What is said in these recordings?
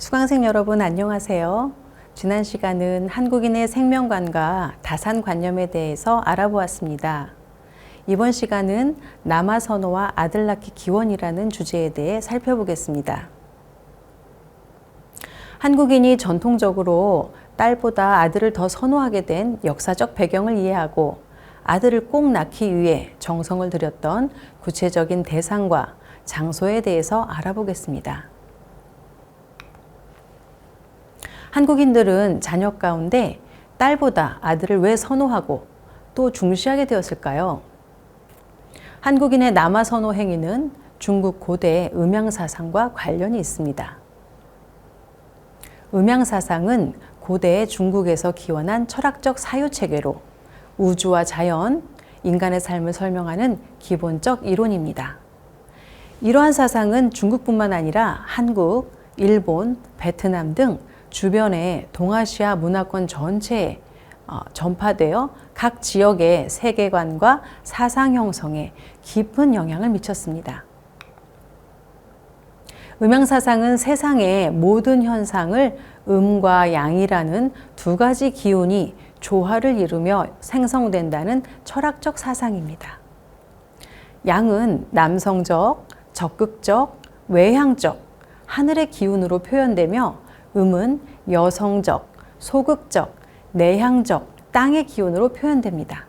수강생 여러분 안녕하세요. 지난 시간은 한국인의 생명관과 다산관념에 대해서 알아보았습니다. 이번 시간은 남아선호와 아들 낳기 기원이라는 주제에 대해 살펴보겠습니다. 한국인이 전통적으로 딸보다 아들을 더 선호하게 된 역사적 배경을 이해하고 아들을 꼭 낳기 위해 정성을 들였던 구체적인 대상과 장소에 대해서 알아보겠습니다. 한국인들은 자녀 가운데 딸보다 아들을 왜 선호하고 또 중시하게 되었을까요? 한국인의 남아선호 행위는 중국 고대 음양사상과 관련이 있습니다. 음양사상은 고대 중국에서 기원한 철학적 사유체계로 우주와 자연, 인간의 삶을 설명하는 기본적 이론입니다. 이러한 사상은 중국뿐만 아니라 한국, 일본, 베트남 등 주변의 동아시아 문화권 전체에 전파되어 각 지역의 세계관과 사상 형성에 깊은 영향을 미쳤습니다. 음양사상은 세상의 모든 현상을 음과 양이라는 두 가지 기운이 조화를 이루며 생성된다는 철학적 사상입니다. 양은 남성적, 적극적, 외향적, 하늘의 기운으로 표현되며 음은 여성적, 소극적, 내향적, 땅의 기운으로 표현됩니다.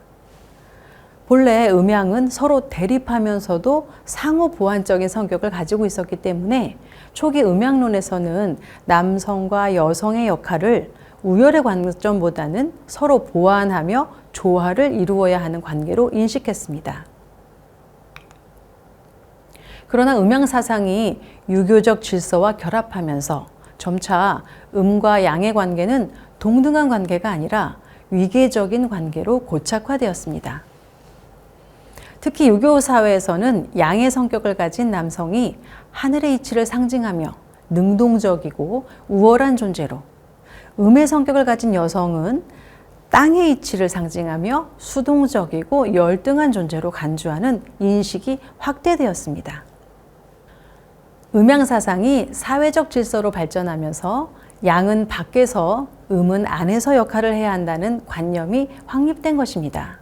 본래 음양은 서로 대립하면서도 상호 보완적인 성격을 가지고 있었기 때문에 초기 음양론에서는 남성과 여성의 역할을 우열의 관점보다는 서로 보완하며 조화를 이루어야 하는 관계로 인식했습니다. 그러나 음양사상이 유교적 질서와 결합하면서 점차 음과 양의 관계는 동등한 관계가 아니라 위계적인 관계로 고착화되었습니다. 특히 유교 사회에서는 양의 성격을 가진 남성이 하늘의 이치를 상징하며 능동적이고 우월한 존재로, 음의 성격을 가진 여성은 땅의 이치를 상징하며 수동적이고 열등한 존재로 간주하는 인식이 확대되었습니다. 음양사상이 사회적 질서로 발전하면서 양은 밖에서, 음은 안에서 역할을 해야 한다는 관념이 확립된 것입니다.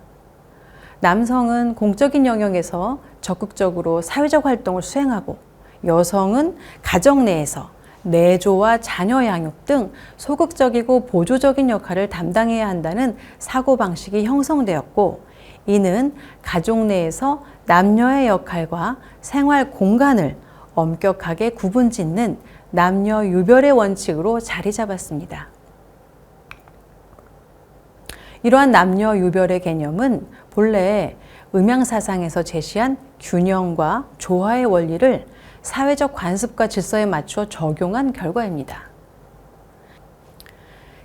남성은 공적인 영역에서 적극적으로 사회적 활동을 수행하고 여성은 가정 내에서 내조와 자녀 양육 등 소극적이고 보조적인 역할을 담당해야 한다는 사고방식이 형성되었고, 이는 가족 내에서 남녀의 역할과 생활 공간을 엄격하게 구분짓는 남녀 유별의 원칙으로 자리 잡았습니다. 이러한 남녀 유별의 개념은 본래 음양사상에서 제시한 균형과 조화의 원리를 사회적 관습과 질서에 맞추어 적용한 결과입니다.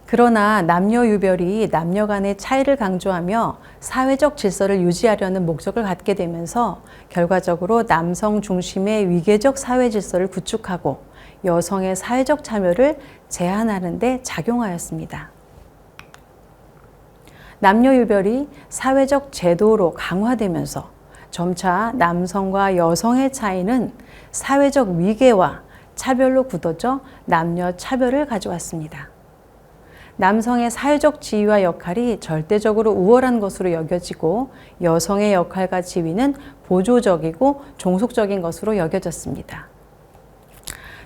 그러나 남녀 유별이 남녀 간의 차이를 강조하며 사회적 질서를 유지하려는 목적을 갖게 되면서 결과적으로 남성 중심의 위계적 사회 질서를 구축하고 여성의 사회적 참여를 제한하는 데 작용하였습니다. 남녀 유별이 사회적 제도로 강화되면서 점차 남성과 여성의 차이는 사회적 위계와 차별로 굳어져 남녀 차별을 가져왔습니다. 남성의 사회적 지위와 역할이 절대적으로 우월한 것으로 여겨지고 여성의 역할과 지위는 보조적이고 종속적인 것으로 여겨졌습니다.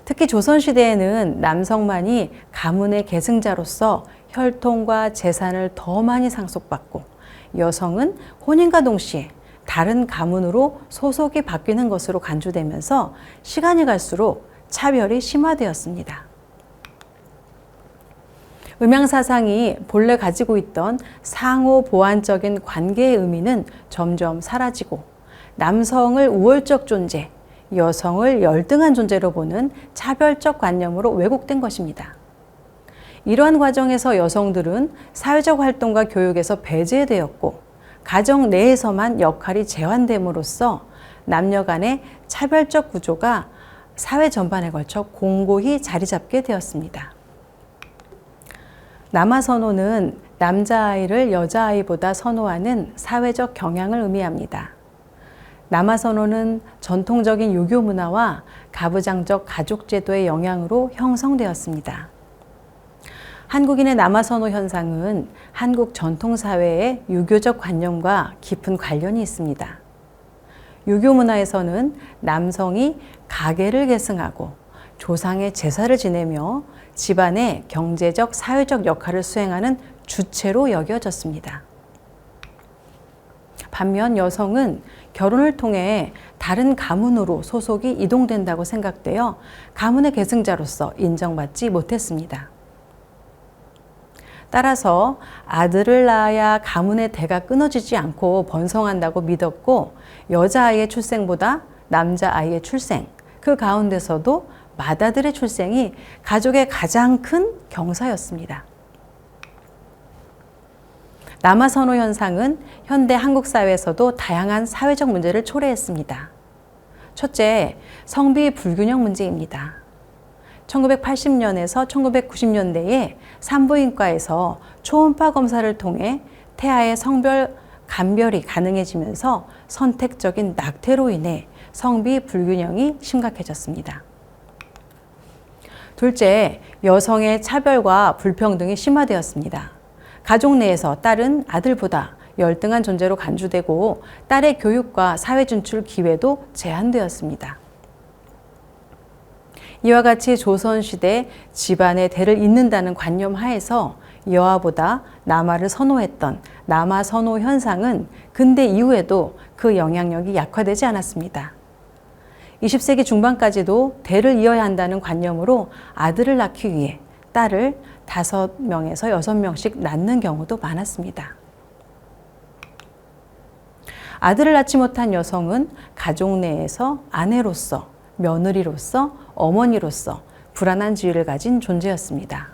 특히 조선시대에는 남성만이 가문의 계승자로서 혈통과 재산을 더 많이 상속받고 여성은 혼인과 동시에 다른 가문으로 소속이 바뀌는 것으로 간주되면서 시간이 갈수록 차별이 심화되었습니다. 음양사상이 본래 가지고 있던 상호 보완적인 관계의 의미는 점점 사라지고 남성을 우월적 존재, 여성을 열등한 존재로 보는 차별적 관념으로 왜곡된 것입니다. 이러한 과정에서 여성들은 사회적 활동과 교육에서 배제되었고 가정 내에서만 역할이 제한됨으로써 남녀 간의 차별적 구조가 사회 전반에 걸쳐 공고히 자리 잡게 되었습니다. 남아선호는 남자아이를 여자아이보다 선호하는 사회적 경향을 의미합니다. 남아선호는 전통적인 유교 문화와 가부장적 가족제도의 영향으로 형성되었습니다. 한국인의 남아선호 현상은 한국 전통사회의 유교적 관념과 깊은 관련이 있습니다. 유교 문화에서는 남성이 가계를 계승하고 조상의 제사를 지내며 집안의 경제적, 사회적 역할을 수행하는 주체로 여겨졌습니다. 반면 여성은 결혼을 통해 다른 가문으로 소속이 이동된다고 생각되어 가문의 계승자로서 인정받지 못했습니다. 따라서 아들을 낳아야 가문의 대가 끊어지지 않고 번성한다고 믿었고, 여자아이의 출생보다 남자아이의 출생, 그 가운데서도 맏아들의 출생이 가족의 가장 큰 경사였습니다. 남아선호 현상은 현대 한국 사회에서도 다양한 사회적 문제를 초래했습니다. 첫째, 성비 불균형 문제입니다. 1980년에서 1990년대에 산부인과에서 초음파 검사를 통해 태아의 성별 감별이 가능해지면서 선택적인 낙태로 인해 성비 불균형이 심각해졌습니다. 둘째, 여성의 차별과 불평등이 심화되었습니다. 가족 내에서 딸은 아들보다 열등한 존재로 간주되고 딸의 교육과 사회 진출 기회도 제한되었습니다. 이와 같이 조선시대 집안의 대를 잇는다는 관념 하에서 여아보다 남아를 선호했던 남아선호 현상은 근대 이후에도 그 영향력이 약화되지 않았습니다. 20세기 중반까지도 대를 이어야 한다는 관념으로 아들을 낳기 위해 딸을 5명에서 6명씩 낳는 경우도 많았습니다. 아들을 낳지 못한 여성은 가족 내에서 아내로서, 며느리로서, 어머니로서 불안한 지위를 가진 존재였습니다.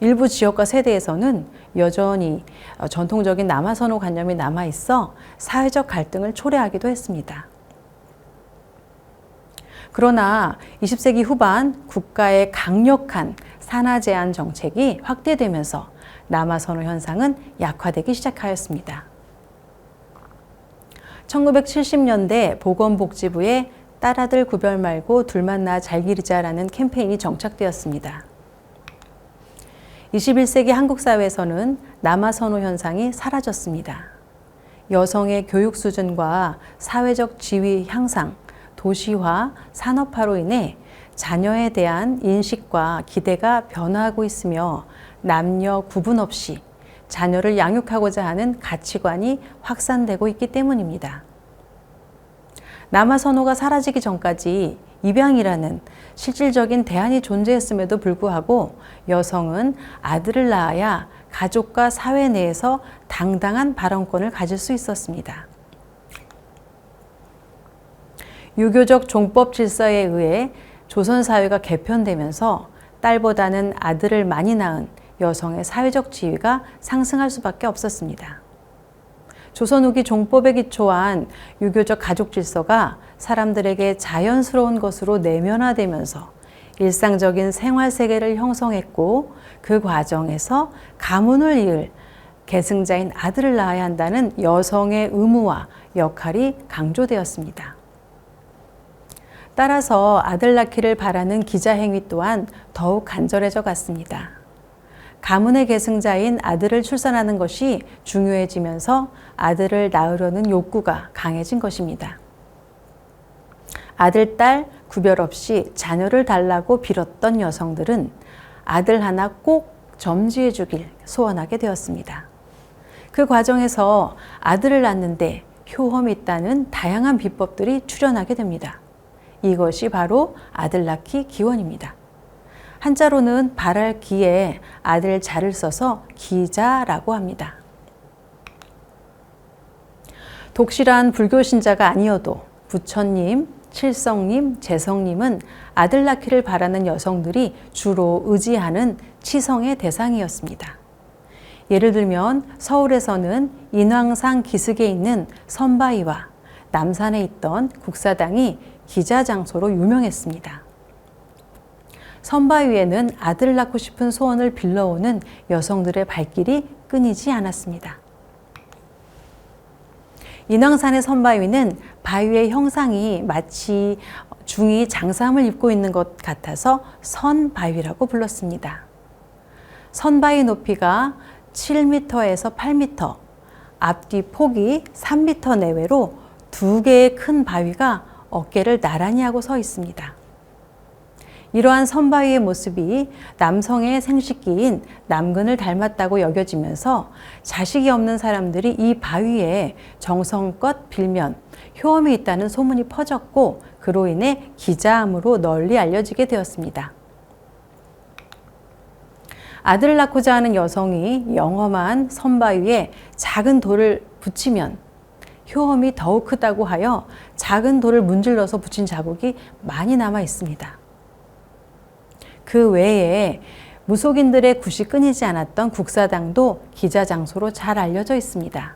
일부 지역과 세대에서는 여전히 전통적인 남아선호 관념이 남아있어 사회적 갈등을 초래하기도 했습니다. 그러나 20세기 후반 국가의 강력한 산하 제한 정책이 확대되면서 남아선호 현상은 약화되기 시작하였습니다. 1970년대 보건복지부의 딸아들 구별 말고 둘만 낳아 잘 기르자라는 캠페인이 정착되었습니다. 21세기 한국 사회에서는 남아선호 현상이 사라졌습니다. 여성의 교육 수준과 사회적 지위 향상, 도시화, 산업화로 인해 자녀에 대한 인식과 기대가 변화하고 있으며 남녀 구분 없이 자녀를 양육하고자 하는 가치관이 확산되고 있기 때문입니다. 남아선호가 사라지기 전까지 입양이라는 실질적인 대안이 존재했음에도 불구하고 여성은 아들을 낳아야 가족과 사회 내에서 당당한 발언권을 가질 수 있었습니다. 유교적 종법 질서에 의해 조선 사회가 개편되면서 딸보다는 아들을 많이 낳은 여성의 사회적 지위가 상승할 수밖에 없었습니다. 조선 후기 종법에 기초한 유교적 가족 질서가 사람들에게 자연스러운 것으로 내면화되면서 일상적인 생활 세계를 형성했고, 그 과정에서 가문을 이을 계승자인 아들을 낳아야 한다는 여성의 의무와 역할이 강조되었습니다. 따라서 아들 낳기를 바라는 기자 행위 또한 더욱 간절해져 갔습니다. 가문의 계승자인 아들을 출산하는 것이 중요해지면서 아들을 낳으려는 욕구가 강해진 것입니다. 아들, 딸 구별 없이 자녀를 달라고 빌었던 여성들은 아들 하나 꼭 점지해 주길 소원하게 되었습니다. 그 과정에서 아들을 낳는데 효험이 있다는 다양한 비법들이 출현하게 됩니다. 이것이 바로 아들 낳기 기원입니다. 한자로는 발할 기에 아들 자를 써서 기자라고 합니다. 독실한 불교 신자가 아니어도 부처님, 칠성님, 재성님은 아들 낳기를 바라는 여성들이 주로 의지하는 치성의 대상이었습니다. 예를 들면 서울에서는 인왕산 기슭에 있는 선바위와 남산에 있던 국사당이 기자 장소로 유명했습니다. 선바위에는 아들을 낳고 싶은 소원을 빌러오는 여성들의 발길이 끊이지 않았습니다. 인왕산의 선바위는 바위의 형상이 마치 중이 장삼을 입고 있는 것 같아서 선바위라고 불렀습니다. 선바위 높이가 7m에서 8m, 앞뒤 폭이 3m 내외로 두 개의 큰 바위가 어깨를 나란히 하고 서 있습니다. 이러한 선바위의 모습이 남성의 생식기인 남근을 닮았다고 여겨지면서 자식이 없는 사람들이 이 바위에 정성껏 빌면 효험이 있다는 소문이 퍼졌고 그로 인해 기자암으로 널리 알려지게 되었습니다. 아들을 낳고자 하는 여성이 영험한 선바위에 작은 돌을 붙이면 효험이 더욱 크다고 하여 작은 돌을 문질러서 붙인 자국이 많이 남아 있습니다. 그 외에 무속인들의 굿이 끊이지 않았던 국사당도 기자 장소로 잘 알려져 있습니다.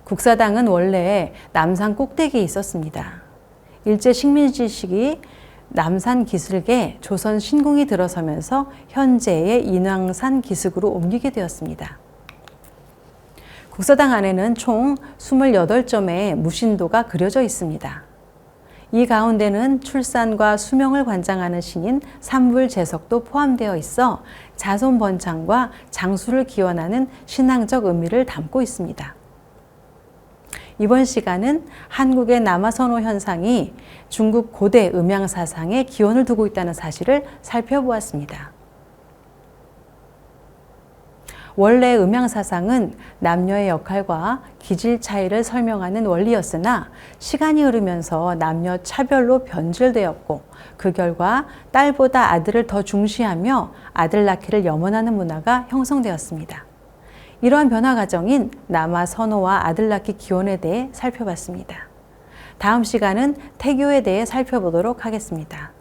국사당은 원래 남산 꼭대기에 있었습니다. 일제 식민지 시기 남산 기슭에 조선 신궁이 들어서면서 현재의 인왕산 기슭으로 옮기게 되었습니다. 국사당 안에는 총 28점의 무신도가 그려져 있습니다. 이 가운데는 출산과 수명을 관장하는 신인 삼불제석도 포함되어 있어 자손 번창과 장수를 기원하는 신앙적 의미를 담고 있습니다. 이번 시간은 한국의 남아선호 현상이 중국 고대 음양 사상에 기원을 두고 있다는 사실을 살펴보았습니다. 원래 음양 사상은 남녀의 역할과 기질 차이를 설명하는 원리였으나 시간이 흐르면서 남녀 차별로 변질되었고 그 결과 딸보다 아들을 더 중시하며 아들 낳기를 염원하는 문화가 형성되었습니다. 이러한 변화 과정인 남아 선호와 아들 낳기 기원에 대해 살펴봤습니다. 다음 시간은 태교에 대해 살펴보도록 하겠습니다.